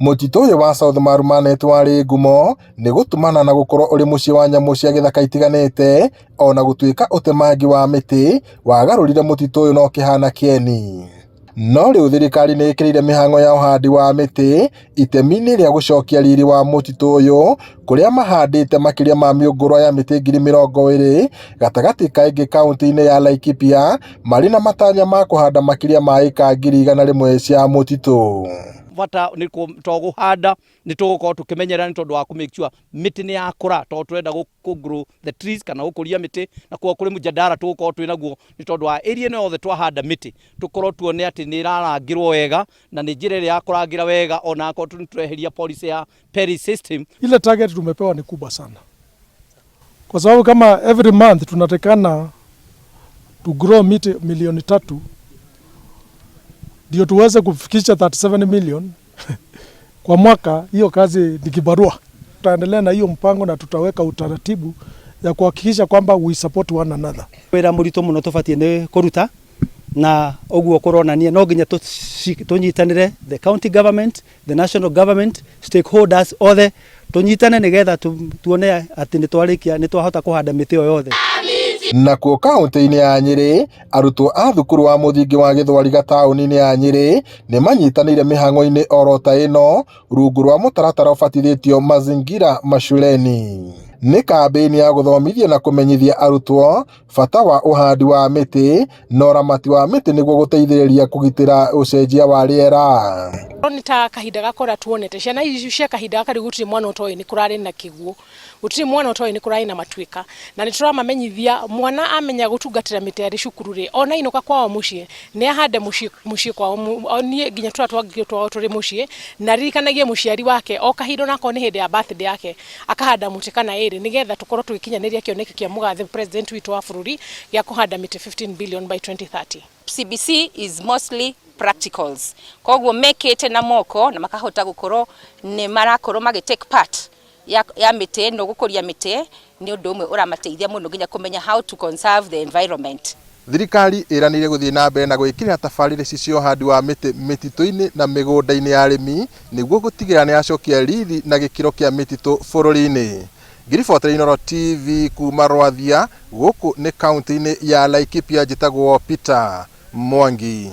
Mutito uyu wa South Marumanet wari ngumo ni gutumana na gukorwo uri mucii wa nyamu cia githaka itiganite ona gutuika utemangi wa miti wagarurire mutito uyu no kihana kieni. No riu thirikari ni ikirire mihango ya uhandi wa miti itemi-ini ria gucokia riri wa mutito uyu kuria mahandite makiria ma miungurwa ya miti 20,000 gatagati ka ingi kaunti-ini ya Laikipia mari na matanya ma kuhanda makiria ma eka 100,000 cia mutito. Vata ni kuhanda ni tugukorwo tukimenyera ni tondu wa ku make sure miti ni yakura to turenda ku grow the trees kana gukuria miti na kwa kuri mujadara tugukorwo twinaguo ni tondu wa area no yothe twahanda miti tukorwo tuone ati ni irarangirwo wega na ni njira ria kurangira wega ona ko tureheria policy ya PERI system. Ile target tumepewa ni kubwa sana, kwa sababu kama every month tunatekana to grow miti milioni 3 ndio tuweze kufikisha 37 million kwa mwaka. Hiyo kazi ni kibarua. Tutaendelea na hiyo mpango na tutaweka utaratibu ya kuhakikisha kwamba we support one another. Wira murito muno tubatie ni kuruta na oguo kuronania no nginya tunyitanire the county government, the national government, stakeholders othe tunyitane nigetha tuone ati ni twarikia ni twahota kuhanda miti yo yothe. Nakuo kaunti-ini ya Nyeri arutwo a thukuru wa muthingi wa Githwari gatauni-ini ya Nyeri ni manyitanire mihango-ini orota ino rungu rwa mutaratara ubatithitio mazingira mashuleni. Ni kambeni ya guthomithia na kumenyithia arutwo bata wa uhandi wa miti na uramati wa miti niguo guteithiriria kugitira ucenjia wa riera. Ni ta kahinda gakora tuonete ciana icio cia kahinda gakari gutiri mwana utoi ni kurari na kiguo, gutiri mwana utoi ni kurari na matwika, na ni turamamenyithia mwana amenya gutungatira miti ari cukuru ri ona inoka kwao mucii ni ahande mucii kwao ni nginya turatwagio twao turi mucii na ririkanagie muciari wake o kahinda nako ni hindi ya birthday yake akahanda muti kana iri nigetha tukorwo tugikinyaniria kioneki kia mugathe president witu wa bururi ya kuhanda miti 15 billion by 2030. CBC is mostly practicals. Koguo mekete na moko na makahota gukorwo ni marakorwo take part ya miti no gukuria miti ni undu umwe uramateithia muno nginya kumenya how to conserve the environment. Thirikari iranire guthie na mbere na gwikira tabarire cio uhandi wa miti mitito-ini na migunda-ini ya arimi niguo gutigira ni acokia riri na gikiro kia mitito bururi-ini. Ngiribotera Inooro TV kuma Rwathia guku ni kaunti-ini ya Laikipia njitagwo Peter Mwangi.